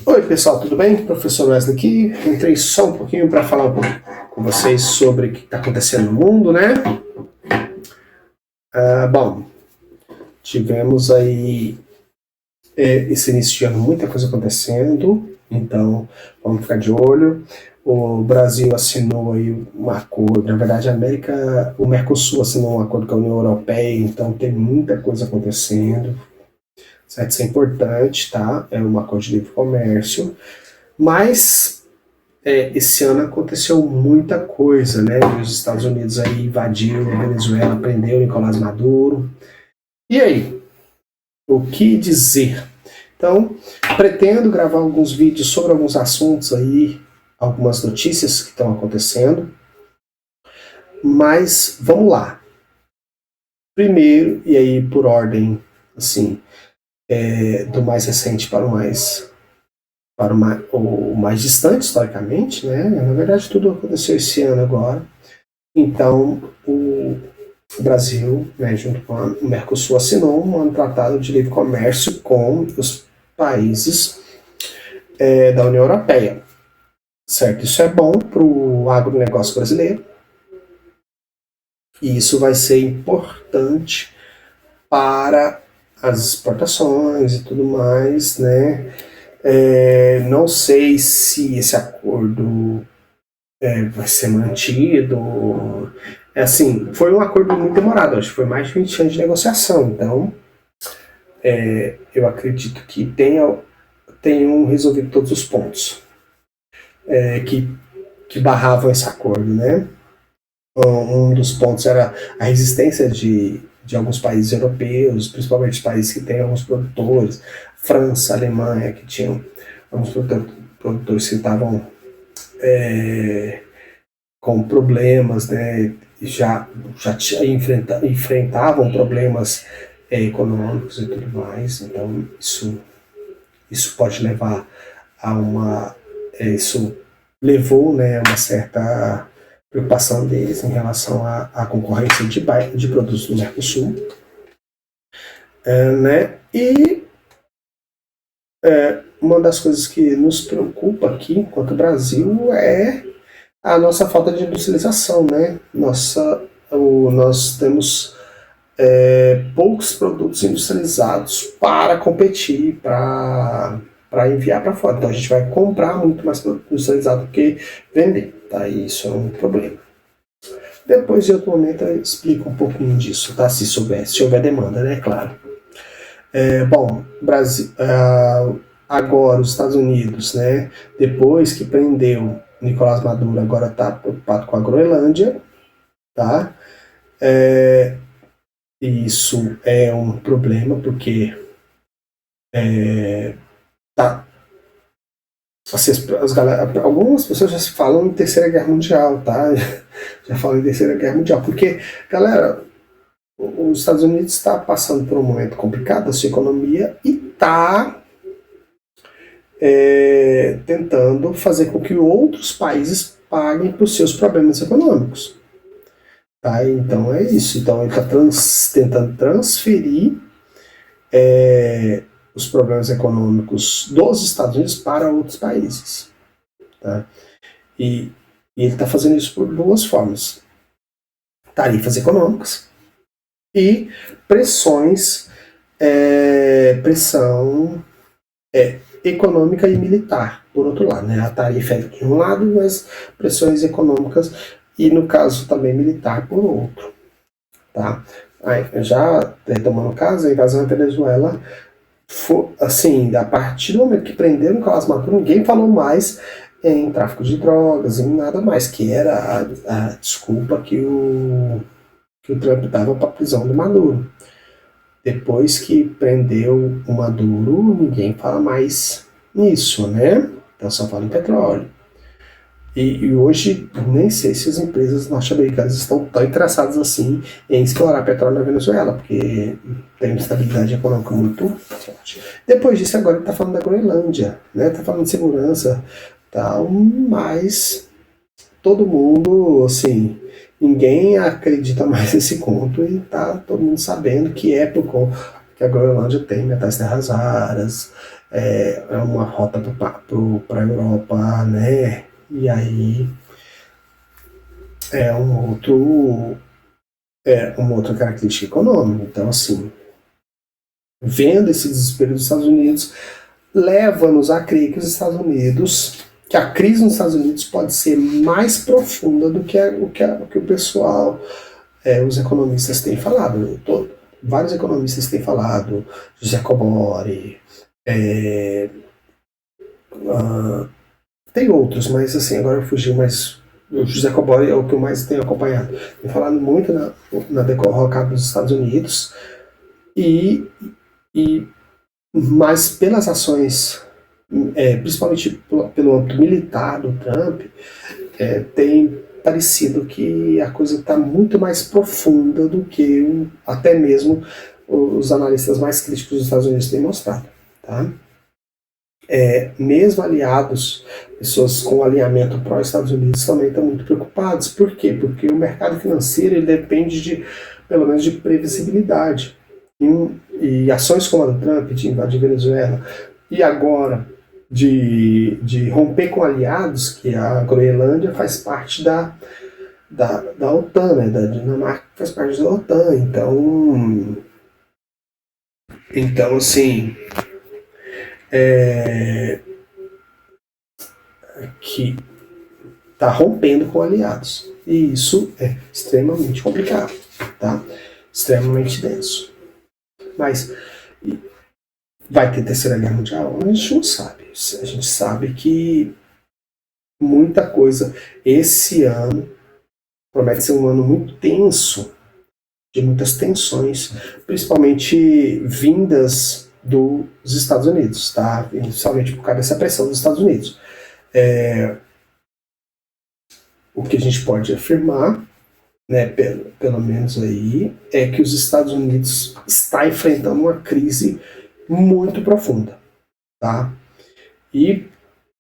Oi pessoal, tudo bem? Professor Wesley aqui. Entrei só um pouquinho para falar com vocês sobre o que está acontecendo no mundo, né? Bom, tivemos aí esse início de ano muita coisa acontecendo, então vamos ficar de olho. O Brasil assinou aí um acordo, na verdade o Mercosul assinou um acordo com a União Europeia, então tem muita coisa acontecendo, certo? Isso é importante, tá? É um acordo de livre comércio, mas esse ano aconteceu muita coisa, né? Os Estados Unidos aí invadiu a Venezuela, prendeu Nicolás Maduro. E aí? O que dizer? Então, pretendo gravar alguns vídeos sobre alguns assuntos aí, algumas notícias que estão acontecendo. Mas vamos lá. Primeiro, e aí por ordem, assim, do mais recente para o mais distante, historicamente, né? Na verdade, tudo aconteceu esse ano agora. Então, o Brasil, né, junto com o Mercosul, assinou um tratado de livre comércio com os países da União Europeia. Certo? Isso é bom para o agronegócio brasileiro. E isso vai ser importante para as exportações e tudo mais, né? Não sei se esse acordo vai ser mantido. Assim, foi um acordo muito demorado, acho que foi mais de 20 anos de negociação, então eu acredito que tenham resolvido todos os pontos que barravam esse acordo, né? Um dos pontos era a resistência de alguns países europeus, principalmente os países que têm alguns produtores, França, Alemanha, que tinham alguns produtores que estavam com problemas, né? já enfrentavam problemas econômicos e tudo mais, então isso pode levar a isso levou, né, a uma certa preocupação deles em relação à concorrência de produtos do Mercosul, né? E uma das coisas que nos preocupa aqui, enquanto Brasil, é a nossa falta de industrialização, né? Nós temos poucos produtos industrializados para competir, para enviar para fora. Então a gente vai comprar muito mais produto industrializado do que vender, tá? E isso é um problema. Depois, de outro momento, eu explico um pouquinho disso, tá? Se houver demanda, né? Claro. Bom, Brasil, agora os Estados Unidos, né? Depois que prendeu Nicolás Maduro, agora está preocupado com a Groenlândia, tá? Isso é um problema porque algumas pessoas já se falam em Terceira Guerra Mundial, tá? Já falam em Terceira Guerra Mundial, porque, galera, os Estados Unidos está passando por um momento complicado da sua economia e está tentando fazer com que outros países paguem por seus problemas econômicos. Tá? Então é isso. Então ele está tentando transferir os problemas econômicos dos Estados Unidos para outros países. Tá? E ele está fazendo isso por duas formas: tarifas econômicas e pressão econômica e militar, por outro lado, né? A tarifa é de um lado, mas pressões econômicas e, no caso, também militar por outro. Tá? Aí, já retomando o caso, a invasão da Venezuela, assim, a partir do momento que prenderam Nicolás Maduro, ninguém falou mais em tráfico de drogas, em nada mais, que era a desculpa que o Trump dava para a prisão do Maduro. Depois que prendeu o Maduro, ninguém fala mais nisso, né? Então só fala em petróleo. E hoje, nem sei se as empresas norte-americanas estão tão interessadas assim em explorar petróleo na Venezuela, porque tem uma estabilidade econômica muito forte. Depois disso, agora ele está falando da Groenlândia, né? Está falando de segurança, tal, mas todo mundo, assim, ninguém acredita mais nesse conto e tá todo mundo sabendo que é por conta que a Groenlândia tem metais terras raras, é uma rota para a Europa, né? E aí é uma outra característica econômica. Então, assim, vendo esse desespero dos Estados Unidos, leva-nos a crer que que a crise nos Estados Unidos pode ser mais profunda do que o pessoal, os economistas têm falado. Vários economistas têm falado, José Cobori, tem outros, mas assim, agora fugiu, mas o José Cobori é o que eu mais tenho acompanhado. Tem falado muito na derrocada dos Estados Unidos, mas pelas ações, principalmente pelo âmbito militar do Trump, tem parecido que a coisa está muito mais profunda do que até mesmo os analistas mais críticos dos Estados Unidos têm mostrado. Tá? Mesmo aliados, pessoas com alinhamento pró-Estados Unidos também estão muito preocupados. Por quê? Porque o mercado financeiro ele depende pelo menos de previsibilidade. E ações como a do Trump, de invadir Venezuela, e agora de romper com aliados, que a Groenlândia faz parte da OTAN, né? Da Dinamarca faz parte da OTAN. Então assim, que está rompendo com aliados. E isso é extremamente complicado, tá? Extremamente denso. Mas vai ter terceira guerra mundial? A gente não sabe. A gente sabe que muita coisa esse ano promete ser um ano muito tenso, de muitas tensões, principalmente vindas dos Estados Unidos, tá? Principalmente por causa dessa pressão dos Estados Unidos. O que a gente pode afirmar, né, pelo menos aí, é que os Estados Unidos está enfrentando uma crise muito profunda, tá? E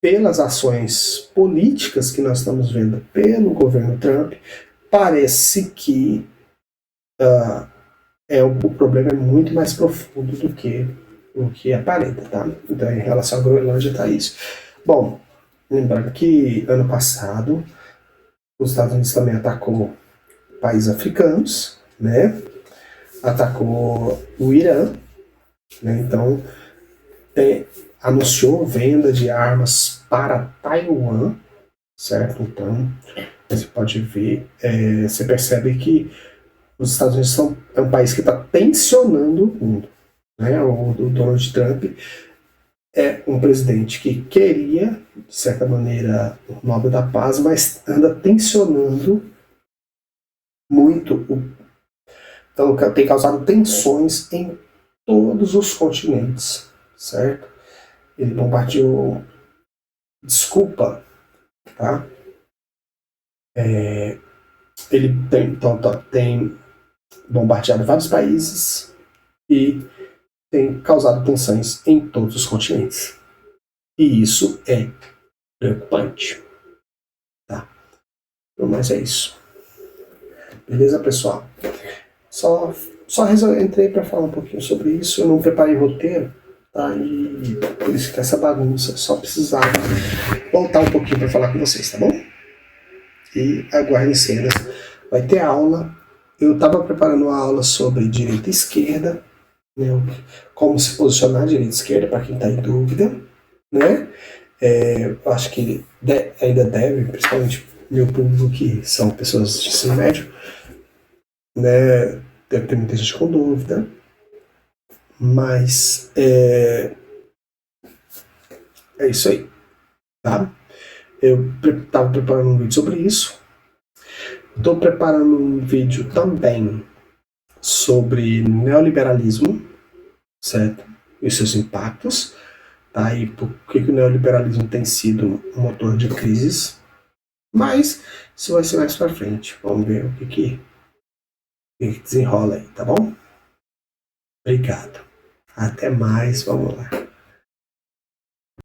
pelas ações políticas que nós estamos vendo pelo governo Trump, parece que o problema é muito mais profundo do que o que aparenta, tá? Então, em relação à Groenlândia, tá isso. Bom, lembrando que ano passado os Estados Unidos também atacou países africanos, né? Atacou o Irã, né? Então anunciou venda de armas para Taiwan, certo? Então você pode ver, você percebe que os Estados Unidos é um país que está tensionando o mundo, né? O Donald Trump é um presidente que queria, de certa maneira, o Nobel da Paz, mas anda tensionando muito. Então tem causado tensões em todos os continentes, certo? Ele bombardeou. Desculpa, tá? Ele tem bombardeado vários países e tem causado tensões em todos os continentes. E isso é preocupante. Tá? Mas é isso. Beleza, pessoal? Só entrei para falar um pouquinho sobre isso. Eu não preparei roteiro, tá? E por isso que essa bagunça. Só precisava voltar um pouquinho para falar com vocês, tá bom? E aguardem cenas. Vai ter aula. Eu estava preparando uma aula sobre direita e esquerda, né? Como se posicionar direita e esquerda, para quem está em dúvida, né? Eu acho que ainda deve, principalmente meu público, que são pessoas de ensino médio, né? Deve ter muita gente com dúvida, mas é isso aí, tá? Eu estava preparando um vídeo sobre isso. Estou preparando um vídeo também sobre neoliberalismo, certo? E seus impactos, tá? E por que o neoliberalismo tem sido um motor de crises. Mas isso vai ser mais para frente. Vamos ver o que desenrola aí, tá bom? Obrigado. Até mais, vamos lá.